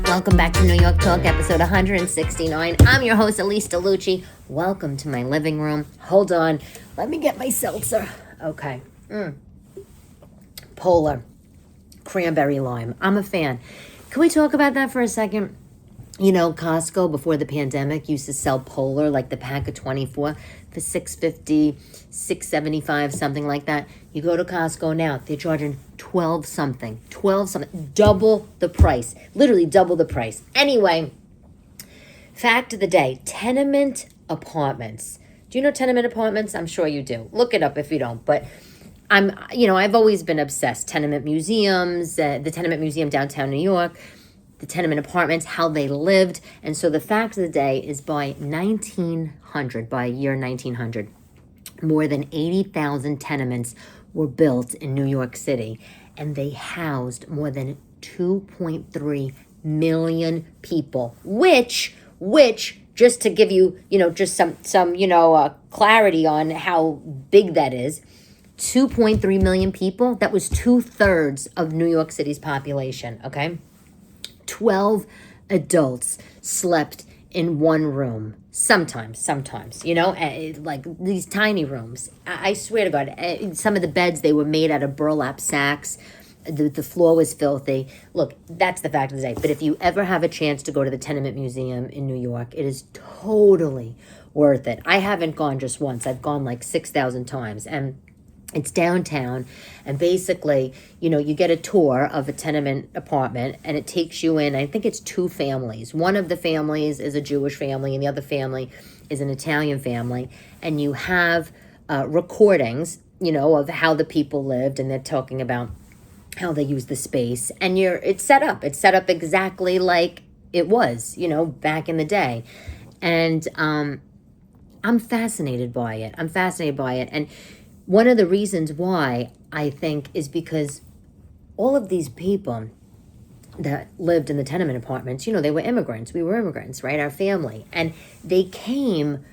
Welcome back to New York Talk, episode 169. I'm your host, Elyse DeLucci. Welcome to my living room. Hold on. Let me get my seltzer. Okay. Polar. Cranberry lime. I'm a fan. Can we talk about that for a second? You know, Costco, before the pandemic, used to sell Polar, like the pack of 24, for $6.50, $6.75, something like that. You go to Costco now, they're charging 12 something, double the price, literally double the price. Anyway, fact of the day, tenement apartments. Do you know tenement apartments? I'm sure you do. Look it up if you don't, but I've always been obsessed. Tenement museums, the Tenement Museum downtown New York, the tenement apartments, how they lived. And so the fact of the day is by year 1900, more than 80,000 tenements were built in New York City, and they housed more than 2.3 million people, which, just to give you, just some clarity on how big that is, 2.3 million people, that was 2/3 of New York City's population, okay? 12 adults slept in one room. Sometimes, like these tiny rooms. I swear to God, some of the beds, they were made out of burlap sacks. The floor was filthy. Look, that's the fact of the day. But if you ever have a chance to go to the Tenement Museum in New York, it is totally worth it. I haven't gone just once. I've gone like 6,000 times. And it's downtown, and basically, you get a tour of a tenement apartment, and it takes you in. I think it's two families. One of the families is a Jewish family, and the other family is an Italian family. And you have recordings, of how the people lived, and they're talking about how they use the space. And it's set up. It's set up exactly like it was, back in the day. And I'm fascinated by it. And one of the reasons why, I think, is because all of these people that lived in the tenement apartments, they were immigrants. We were immigrants, right? Our family. And they came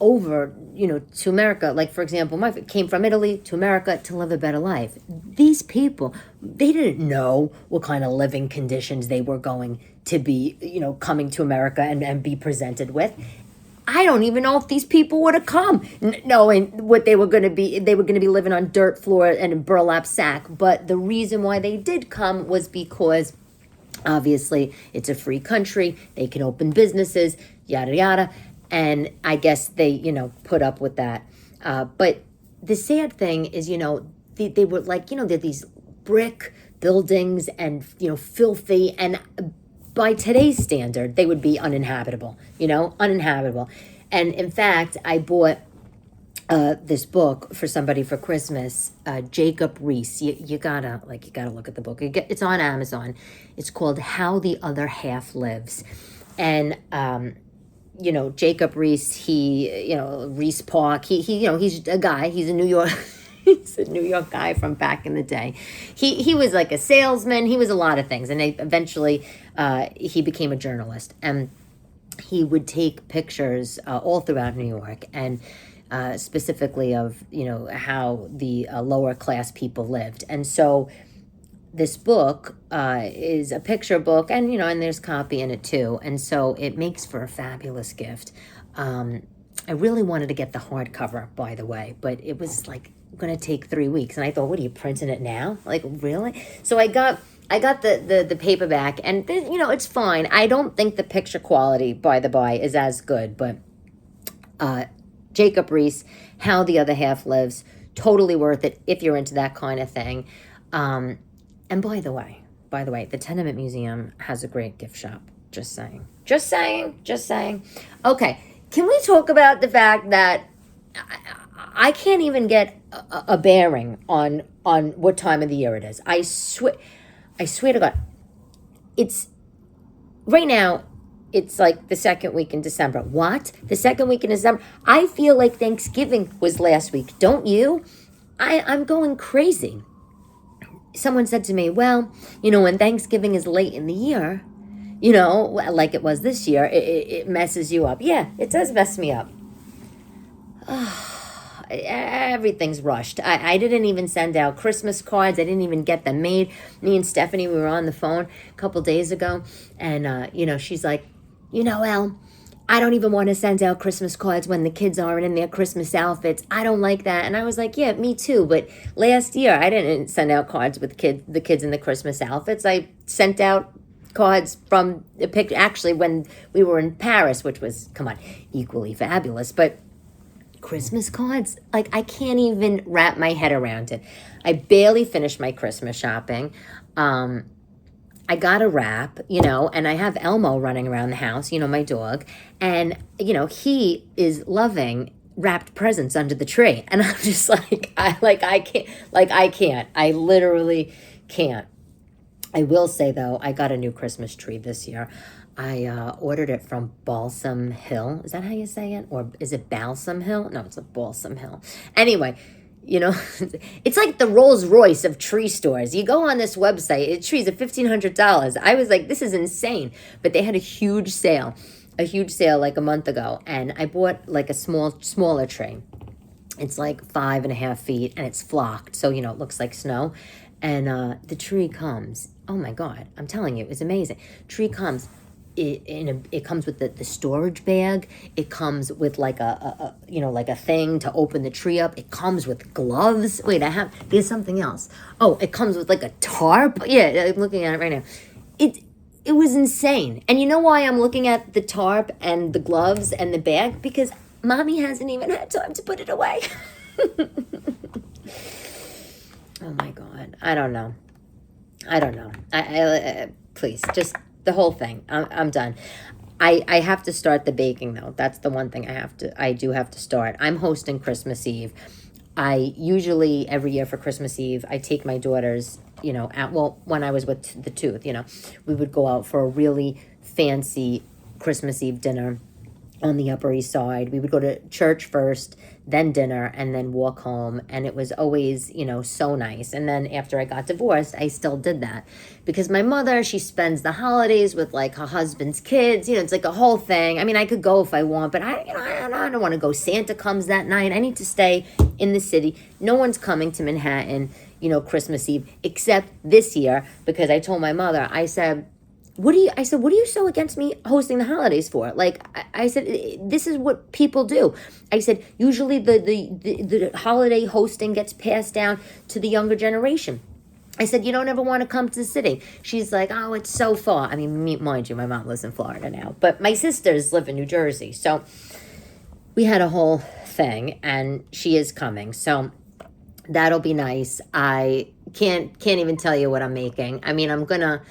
over, to America. Like, for example, my came from Italy to America to live a better life. These people, they didn't know what kind of living conditions they were going to be, coming to America and be presented with. I don't even know if these people would have come knowing what they were going to be. They were going to be living on dirt floor and a burlap sack. But the reason why they did come was because, obviously, it's a free country. They can open businesses, yada, yada. And I guess they, put up with that. But the sad thing is, they were like, they're these brick buildings and, filthy, and by today's standard, they would be uninhabitable, uninhabitable. And in fact, I bought this book for somebody for Christmas, Jacob Riis. You gotta look at the book. It's on Amazon. It's called How the Other Half Lives. And, Jacob Riis, Riis Park, he's a guy, he's a New York... He's a New York guy from back in the day. He was like a salesman. He was a lot of things. And eventually he became a journalist. And he would take pictures all throughout New York, and specifically of, how the lower class people lived. And so this book is a picture book, and, and there's copy in it too. And so it makes for a fabulous gift. I really wanted to get the hardcover, by the way, but it was like going to take 3 weeks. And I thought, what are you printing it now? Like, really? So I got the paperback, and it's fine. I don't think the picture quality, by the by, is as good, but Jacob Riis, How the Other Half Lives, totally worth it if you're into that kind of thing. And by the way, the Tenement Museum has a great gift shop. Just saying. Okay, can we talk about the fact that I can't even get a bearing on what time of the year it is. I swear to God, it's right now. It's like the second week in December. What? The second week in December? I feel like Thanksgiving was last week. Don't you? I'm going crazy. Someone said to me, well, when Thanksgiving is late in the year, like it was this year, it messes you up. Yeah, it does mess me up. everything's rushed. I didn't even send out Christmas cards. I didn't even get them made. Me and Stephanie, we were on the phone a couple days ago, and she's like, Elle, I don't even want to send out Christmas cards when the kids aren't in their Christmas outfits. I don't like that. And I was like, yeah, me too. But last year, I didn't send out cards with the kids in the Christmas outfits. I sent out cards from the picture, actually, when we were in Paris, which was, come on, equally fabulous. But Christmas cards, like, I can't even wrap my head around it. I barely finished my Christmas shopping. I got a wrap, and I have Elmo running around the house, my dog, and, he is loving wrapped presents under the tree. And I'm just like, I can't. I literally can't. I will say, though, I got a new Christmas tree this year. I ordered it from Balsam Hill. Is that how you say it? Or is it Balsam Hill? No, it's a Balsam Hill. Anyway, it's like the Rolls Royce of tree stores. You go on this website, trees are $1,500. I was like, this is insane. But they had a huge sale like a month ago. And I bought like a smaller tree. It's like 5.5 feet and it's flocked. So, it looks like snow. And the tree comes. Oh my God, I'm telling you, it was amazing. Tree comes. It comes with the storage bag. It comes with like a thing to open the tree up. It comes with gloves. Wait, there's something else. Oh, it comes with like a tarp. Yeah, I'm looking at it right now. It was insane. And you know why I'm looking at the tarp and the gloves and the bag? Because Mommy hasn't even had time to put it away. Oh my God. I don't know. I please, just the whole thing. I'm done. I have to start the baking though. That's the one thing I do have to start. I'm hosting Christmas Eve. I usually every year for Christmas Eve, I take my daughters, when I was with the Tooth, we would go out for a really fancy Christmas Eve dinner on the Upper East Side. We would go to church first, then dinner, and then walk home. And it was always, so nice. And then after I got divorced, I still did that. Because my mother, she spends the holidays with like her husband's kids. It's like a whole thing. I mean, I could go if I want, but I don't want to go. Santa comes that night. I need to stay in the city. No one's coming to Manhattan, Christmas Eve, except this year, because I told my mother, I said, what are you so against me hosting the holidays for? Like, I said, this is what people do. I said, usually the holiday hosting gets passed down to the younger generation. I said, you don't ever want to come to the city. She's like, oh, it's so far. I mean, mind you, my mom lives in Florida now, but my sisters live in New Jersey. So we had a whole thing, and she is coming. So that'll be nice. I can't even tell you what I'm making. I mean, I'm going to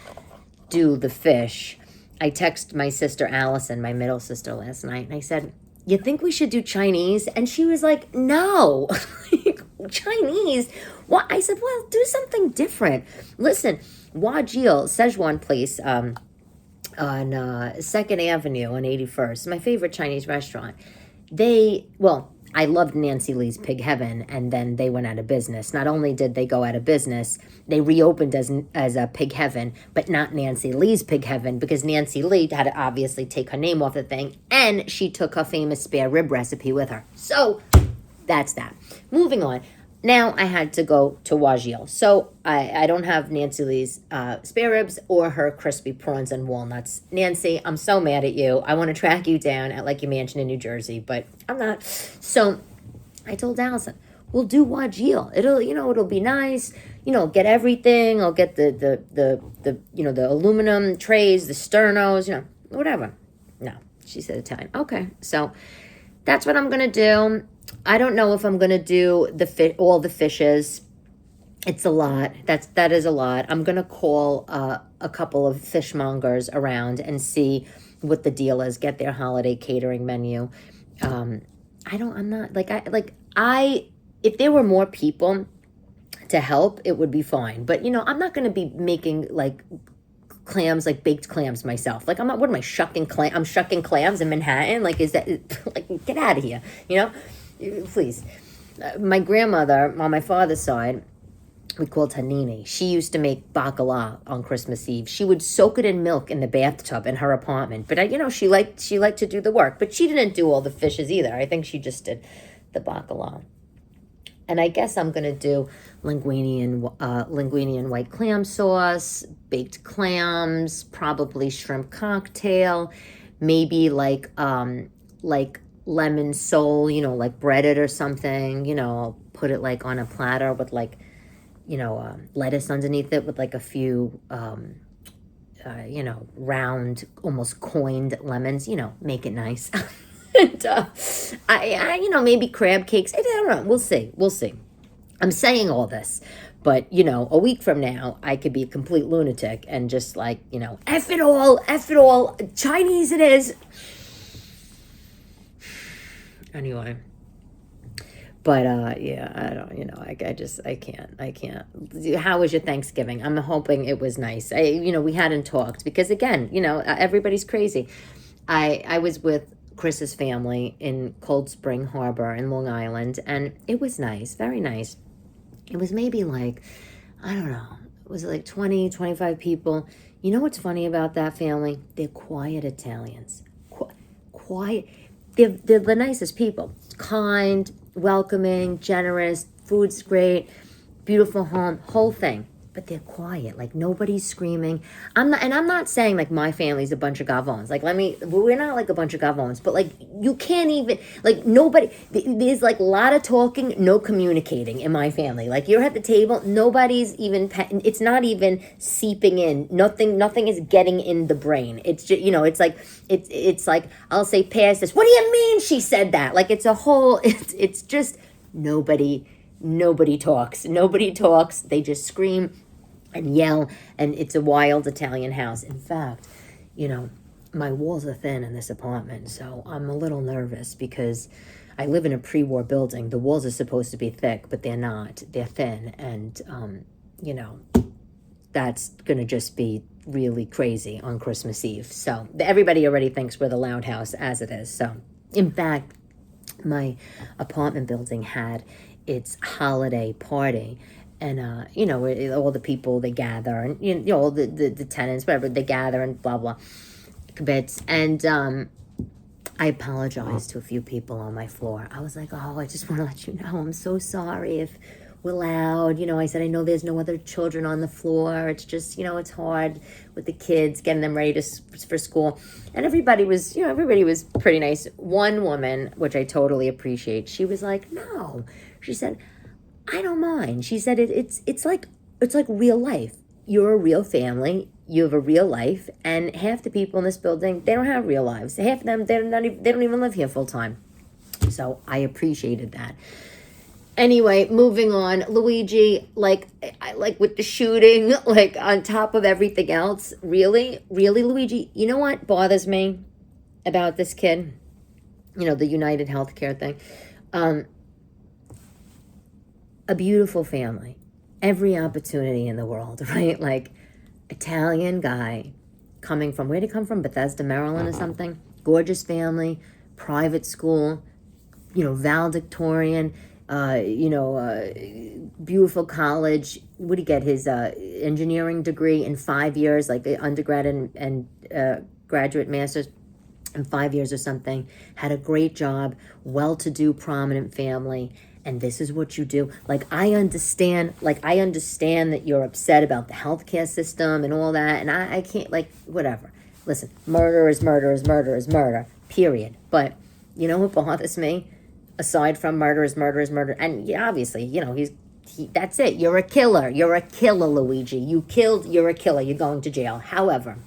do the fish. I texted my sister Allison, my middle sister, last night, and I said, you think we should do Chinese? And she was like, no. Chinese? What? I said, well, do something different. Listen, Wajil, Szechuan place on 2nd Avenue on 81st, my favorite Chinese restaurant. I loved Nancy Lee's Pig Heaven, and then they went out of business. Not only did they go out of business, they reopened as a Pig Heaven, but not Nancy Lee's Pig Heaven, because Nancy Lee had to obviously take her name off the thing, and she took her famous spare rib recipe with her. So that's that. Moving on. Now I had to go to Wajil. So I don't have Nancy Lee's spare ribs or her crispy prawns and walnuts. Nancy, I'm so mad at you. I want to track you down at like your mansion in New Jersey, but I'm not. So I told Allison, we'll do Wajil. It'll be nice. Get everything. I'll get the aluminum trays, the sternos, whatever. No, she said Italian. Okay, so that's what I'm gonna do. I don't know if I'm going to do all the fishes. It's a lot. That is a lot. I'm going to call a couple of fishmongers around and see what the deal is, get their holiday catering menu. If there were more people to help, it would be fine. But, I'm not going to be making like clams, like baked clams myself. Like, what am I, shucking clams? I'm shucking clams in Manhattan? Like, is that, like, get out of here, Please. My grandmother, on my father's side, we called her Nini. She used to make bacala on Christmas Eve. She would soak it in milk in the bathtub in her apartment. But, she liked to do the work. But she didn't do all the fishes either. I think she just did the bacala. And I guess I'm gonna do linguine and white clam sauce, baked clams, probably shrimp cocktail, maybe like lemon sole, like breaded or something. I'll put it like on a platter with like lettuce underneath it with like a few round, almost coined lemons. Make it nice. And maybe crab cakes. I don't know. We'll see. I'm saying all this, but a week from now, I could be a complete lunatic and just like, F it all, Chinese it is. Anyway, but yeah, I don't, I can't. How was your Thanksgiving? I'm hoping it was nice. We hadn't talked because again, everybody's crazy. I was with Chris's family in Cold Spring Harbor in Long Island, and it was nice, very nice. It was maybe like, I don't know, was it like 20, 25 people? You know what's funny about that family? They're quiet Italians. Quiet. They're the nicest people. Kind, welcoming, generous, food's great, beautiful home, whole thing. But they're quiet, like nobody's screaming. I'm not saying like my family's a bunch of gavones. Like we're not like a bunch of gavones, but like you can't even, like nobody, there's like a lot of talking, no communicating in my family. Like you're at the table, nobody's even, it's not even seeping in. Nothing is getting in the brain. It's just, it's like, I'll say pass this. What do you mean she said that? Like it's a whole, it's just Nobody talks. They just scream and yell, and it's a wild Italian house. In fact, my walls are thin in this apartment, so I'm a little nervous because I live in a pre-war building. The walls are supposed to be thick, but they're not. They're thin, and, that's going to just be really crazy on Christmas Eve. So everybody already thinks we're the loud house as it is. So, in fact, my apartment building had its holiday party, and all the people, they gather, and all the tenants, whatever, they gather and blah blah bits. And I apologized to a few people on my floor. I was like, I just want to let you know I'm so sorry if we're loud. I said, I know there's no other children on the floor. It's just, it's hard with the kids, getting them ready for school. And everybody was pretty nice. One woman, which I totally appreciate, she was like, no. She said, I don't mind. She said, it's like real life. You're a real family. You have a real life. And half the people in this building, they don't have real lives. Half of them, they don't even live here full time. So I appreciated that. Anyway, moving on. Luigi, like with the shooting, like on top of everything else, really, Luigi, you know what bothers me about this kid? The United Healthcare thing. A beautiful family, every opportunity in the world, right? Like Italian guy coming from, where'd he come from? Bethesda, Maryland or something? Gorgeous family, private school, valedictorian, beautiful college. Would he get his engineering degree in 5 years, like undergrad and graduate master's in 5 years or something? Had a great job, well-to-do, prominent family. And this is what you do. Like, I understand that you're upset about the healthcare system and all that. And I can't, whatever. Listen, murder is murder is murder is murder, period. But you know what bothers me? Aside from murder is murder is murder. And yeah, obviously, that's it. You're a killer. You're a killer, Luigi. You're a killer. You're going to jail. However,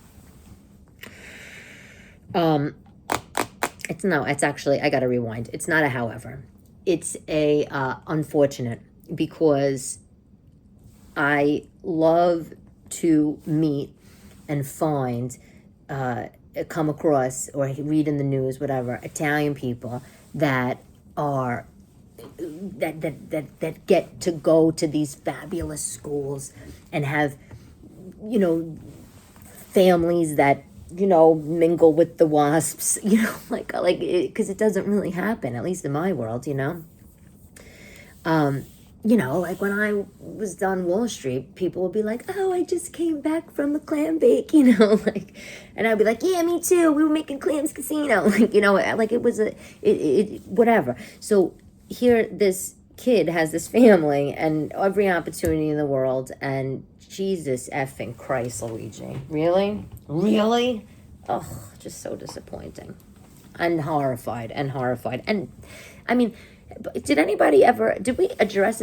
it's actually, I got to rewind. It's not a however. It's a unfortunate, because I love to meet and find, come across or read in the news, whatever, Italian people that are that get to go to these fabulous schools and have families that mingle with the wasps, because it doesn't really happen, at least in my world. Like when I was on Wall Street, people would be like, oh, I just came back from a clam bake, and I'd be like, yeah, me too. We were making clams casino. It was whatever. So here, this kid has this family and every opportunity in the world, and Jesus effing Christ, Luigi. Really? Really? Oh, just so disappointing. And horrified. And, I mean, did anybody address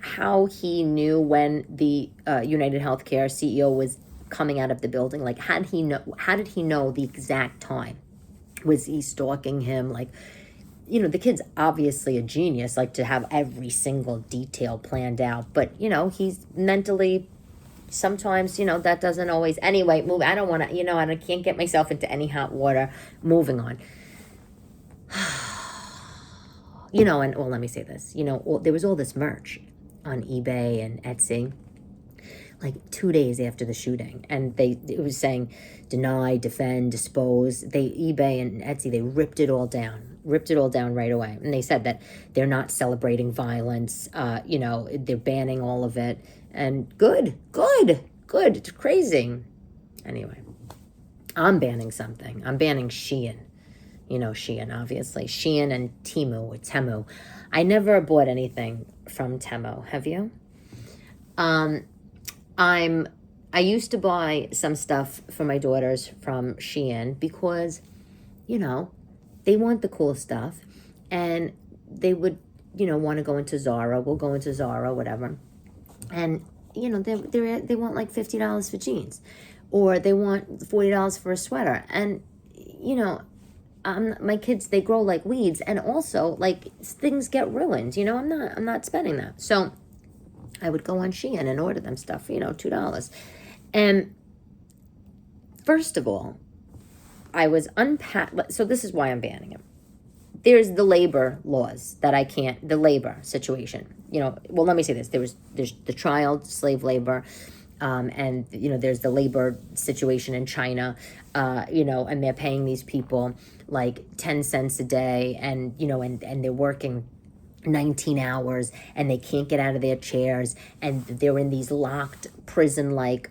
how he knew when the United Healthcare CEO was coming out of the building? Like, how did he know the exact time? Was he stalking him? Like, the kid's obviously a genius, like, to have every single detail planned out. But, he's mentally, sometimes, that doesn't always. Anyway, move. I don't want to, I can't get myself into any hot water. Moving on. And, well, let me say this. There was all this merch on eBay and Etsy, like 2 days after the shooting, and it was saying deny, defend, dispose. eBay and Etsy, they ripped it all down right away, and they said that they're not celebrating violence. They're banning all of it, and good. It's crazy. Anyway, I'm banning something. I'm banning Shein. Shein, obviously. Shein and Temu. I never bought anything from Temu. Have you? I used to buy some stuff for my daughters from Shein because, they want the cool stuff, and they would, want to go into Zara. We'll go into Zara, whatever. And, they want like $50 for jeans, or they want $40 for a sweater. And, my kids, they grow like weeds, and also like things get ruined. I'm not spending that. So I would go on Shein and order them stuff for, $2. And first of all, I was so this is why I'm banning it. There's the labor laws that I can't, the labor situation. Well, let me say this. There's the child slave labor, and, there's the labor situation in China, and they're paying these people like 10 cents a day, and, and they're working 19 hours, and they can't get out of their chairs, and they're in these locked prison-like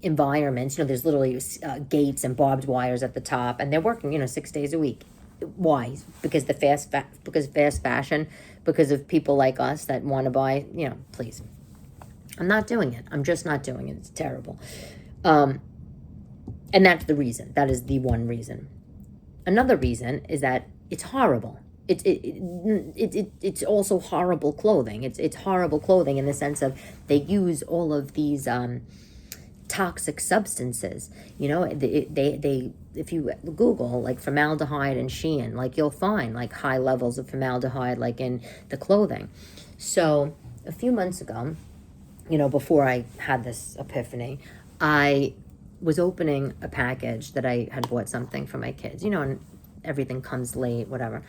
environments. There's literally gates and barbed wires at the top, and they're working, 6 days a week. Why? Because fast fashion, because of people like us that want to buy, please. I'm not doing it. I'm just not doing it. It's terrible. And that's the reason. That is the one reason. Another reason is that it's horrible. It's also horrible clothing. It's horrible clothing in the sense of they use all of these toxic substances. They if you Google like formaldehyde and Shein, like you'll find like high levels of formaldehyde like in the clothing. So a few months ago, before I had this epiphany, I was opening a package that I had bought something for my kids, and everything comes late, whatever.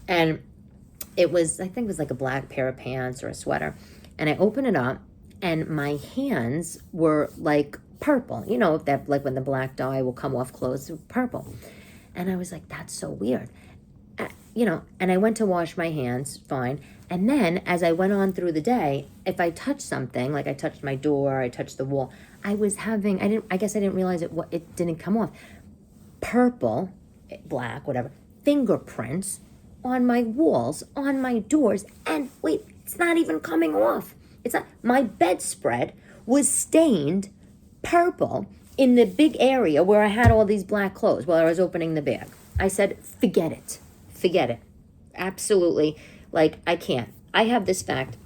And I think it was like a black pair of pants or a sweater. And I opened it up, and my hands were like purple. That like when the black dye will come off clothes, purple. And I was like, that's so weird. And I went to wash my hands, fine. And then as I went on through the day, if I touched something, like I touched my door, I touched the wall, I guess I didn't realize it didn't come off. Purple, black, whatever, fingerprints on my walls, on my doors, and wait, it's not even coming off. It's not. My bedspread was stained purple in the big area where I had all these black clothes while I was opening the bag. I said, forget it. Absolutely. Like, I can't. I have this fact.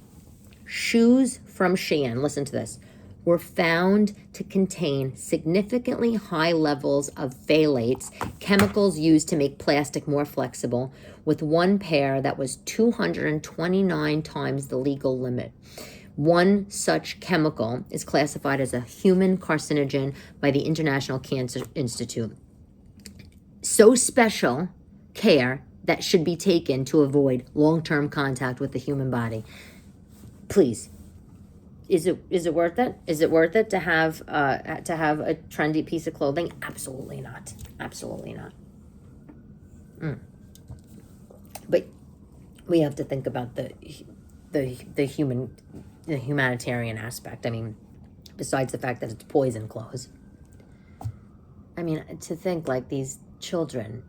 Shoes from Shein, listen to this, were found to contain significantly high levels of phthalates, chemicals used to make plastic more flexible, with one pair that was 229 times the legal limit. One such chemical is classified as a human carcinogen by the International Cancer Institute. So special care that should be taken to avoid long-term contact with the human body. Please. Is it worth it? Is it worth it to have a trendy piece of clothing? Absolutely not. But we have to think about the humanitarian aspect. I mean, besides the fact that it's poison clothes. I mean, to think like these children,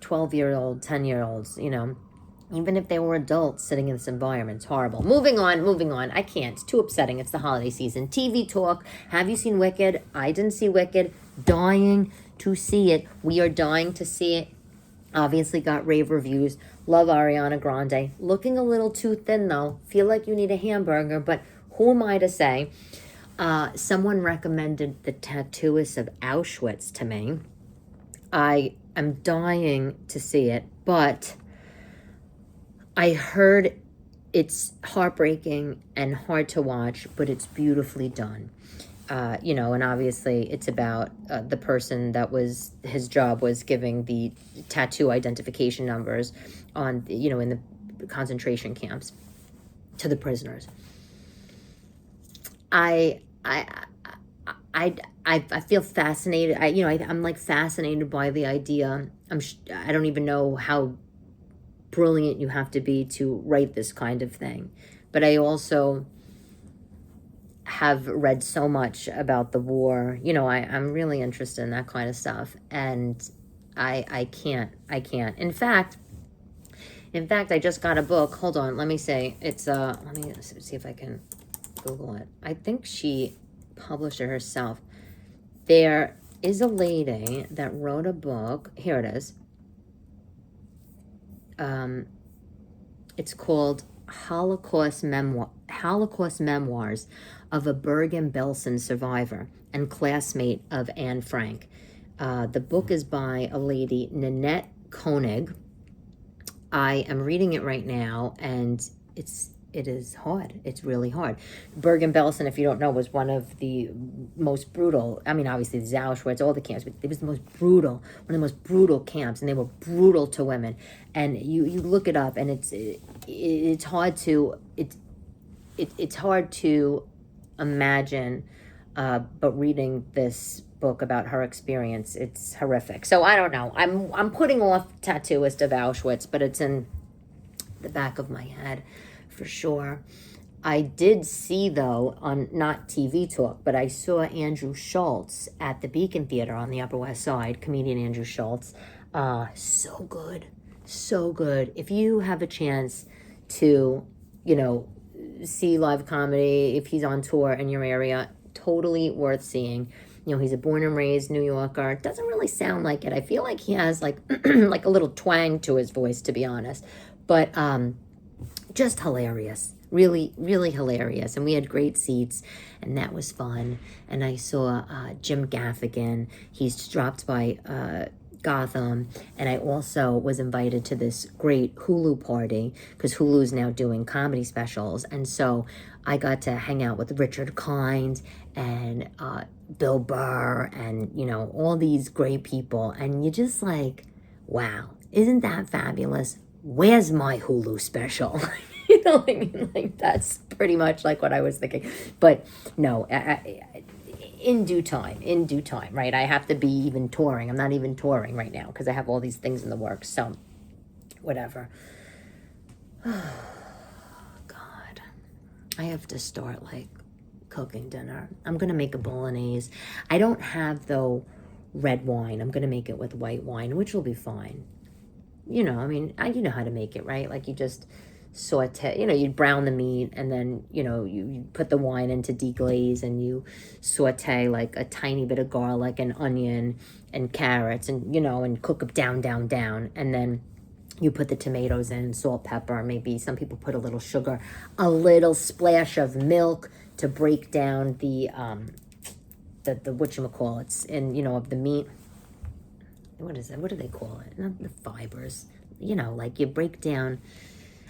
12-year-old, 10-year-olds, Even if they were adults sitting in this environment, it's horrible. Moving on. I can't. It's too upsetting. It's the holiday season. TV talk. Have you seen Wicked? I didn't see Wicked. Dying to see it. We are dying to see it. Obviously got rave reviews. Love Ariana Grande. Looking a little too thin, though. Feel like you need a hamburger, but who am I to say? Someone recommended The Tattooist of Auschwitz to me. I am dying to see it, but I heard it's heartbreaking and hard to watch, but it's beautifully done. And obviously it's about the person that was, his job was giving the tattoo identification numbers on, in the concentration camps to the prisoners. I feel fascinated. I'm like fascinated by the idea. I don't even know how brilliant you have to be to write this kind of thing. But I also have read so much about the war. I'm really interested in that kind of stuff. And I can't. In fact, I just got a book. Hold on, let me say. It's, let me see if I can Google it. I think she published it herself. There is a lady that wrote a book. Here it is. It's called Holocaust Memoirs of a Bergen-Belsen survivor and classmate of Anne Frank. The book is by a lady, Nanette Koenig. I am reading it right now, and it is hard. It's really hard. Bergen-Belsen, if you don't know, was one of the most brutal. I mean, obviously, there's Auschwitz, all the camps, but it was the most brutal, one of the most brutal camps, and they were brutal to women. And you look it up, and it's hard to it's hard to imagine. But reading this book about her experience, it's horrific. So I don't know. I'm putting off Tattooist of Auschwitz, but it's in the back of my head. For sure. I did see, though, on not TV talk, but I saw Andrew Schultz at the Beacon Theater on the Upper West Side, comedian Andrew Schultz. So good. So good. If you have a chance to, see live comedy, if he's on tour in your area, totally worth seeing. He's a born and raised New Yorker. Doesn't really sound like it. I feel like he has like a little twang to his voice, to be honest. But just hilarious. Really, really hilarious. And we had great seats, and that was fun. And I saw Jim Gaffigan. He's dropped by Gotham. And I also was invited to this great Hulu party, because Hulu's now doing comedy specials. And so I got to hang out with Richard Kind and Bill Burr and, all these great people. And you're just like, wow, isn't that fabulous? Where's my Hulu special? You know what I mean? Like, that's pretty much like what I was thinking. But no, in due time, right? I have to be even touring. I'm not even touring right now because I have all these things in the works. So, whatever. Oh, God. I have to start, cooking dinner. I'm going to make a bolognese. I don't have, though, red wine. I'm going to make it with white wine, which will be fine. You know how to make it, right? Like, you just saute, you brown the meat, and then, you put the wine into deglaze, and you saute like a tiny bit of garlic and onion and carrots, and, and cook it down. And then you put the tomatoes in, salt, pepper, maybe some people put a little sugar, a little splash of milk to break down the whatchamacallits, and, of the meat. What is it? What do they call it? Not the fibers. Like you break down,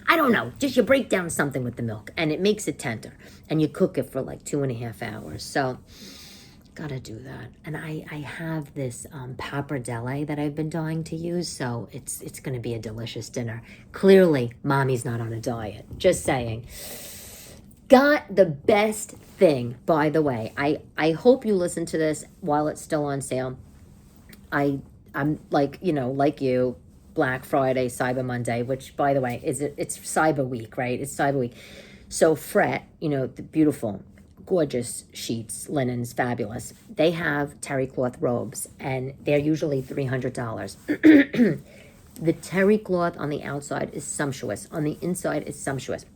I don't know, just you break down something with the milk, and it makes it tender. And you cook it for 2.5 hours. So, gotta do that. And I have this pappardelle that I've been dying to use, so it's gonna be a delicious dinner. Clearly, mommy's not on a diet. Just saying. Got the best thing, by the way. I hope you listen to this while it's still on sale. I'm like you, Black Friday, Cyber Monday, which, by the way, it's Cyber Week, right? It's Cyber Week. So Fret, the beautiful, gorgeous sheets, linens, fabulous. They have terry cloth robes, and they're usually $300. The terry cloth on the outside is sumptuous. On the inside is sumptuous.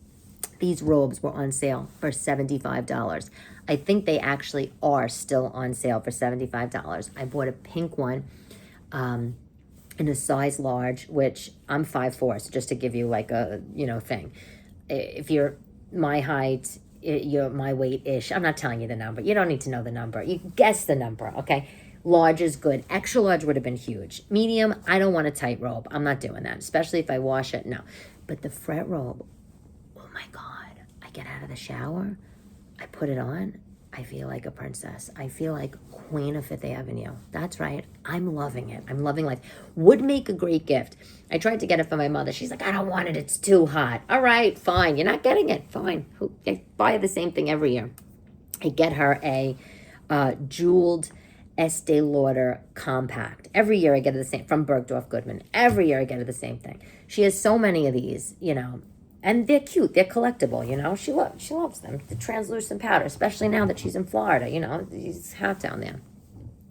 These robes were on sale for $75. I think they actually are still on sale for $75. I bought a pink one in a size large, which I'm 5'4", so just to give you like a, thing. If you're my height, you're my weight-ish. I'm not telling you the number. You don't need to know the number. You guess the number, okay? Large is good. Extra large would have been huge. Medium, I don't want a tight robe. I'm not doing that, especially if I wash it. No. But the fret robe, oh my God. I get out of the shower, I put it on, I feel like a princess. I feel like Queen of Fifth Avenue. That's right. I'm loving it. I'm loving life. Would make a great gift. I tried to get it for my mother. She's like, I don't want it. It's too hot. All right, fine. You're not getting it. Fine. I buy the same thing every year. I get her a jeweled Estee Lauder compact. Every year I get it the same, from Bergdorf Goodman. Every year I get her the same thing. She has so many of these, and they're cute. They're collectible, She loves them. The translucent powder, especially now that she's in Florida, It's hot down there.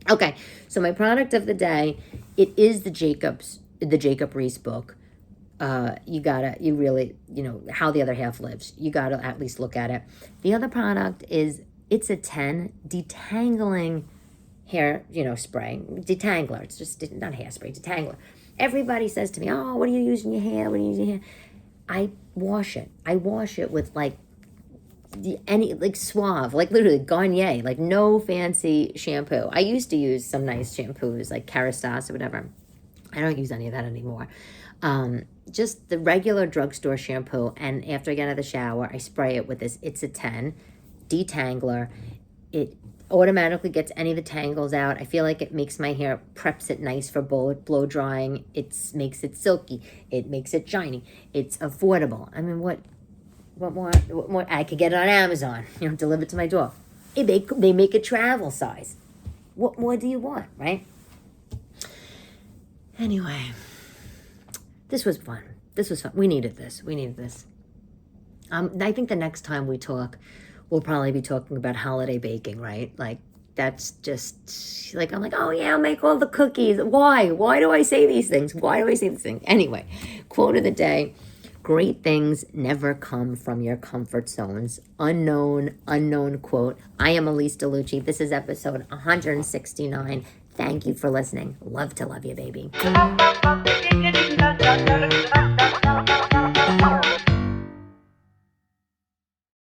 Okay, so my product of the day, it is the Jacob Riis book. You really, How the Other Half Lives. You gotta at least look at it. The other product is, it's a 10 detangling hair, spray. Detangler. It's just not hairspray, detangler. Everybody says to me, oh, what do you use in your hair? What do you use in your hair? I wash it. I wash it with Suave, literally Garnier, no fancy shampoo. I used to use some nice shampoos like Kerastase or whatever. I don't use any of that anymore. Just the regular drugstore shampoo. And after I get out of the shower, I spray it with this It's a 10 detangler. It automatically gets any of the tangles out. I feel like it makes my hair, preps it nice for blow drying. It makes it silky. It makes it shiny. It's affordable. I mean, what more? I could get it on Amazon, delivered to my door. They make a travel size. What more do you want, right? Anyway, this was fun. We needed this. I think the next time we talk, we'll probably be talking about holiday baking, right? That's just, I'm like, oh yeah, I'll make all the cookies. Why? Why do I say these things? Anyway, quote of the day, great things never come from your comfort zones. Unknown quote. I am Elyse DeLucci. This is episode 169. Thank you for listening. Love to love you, baby.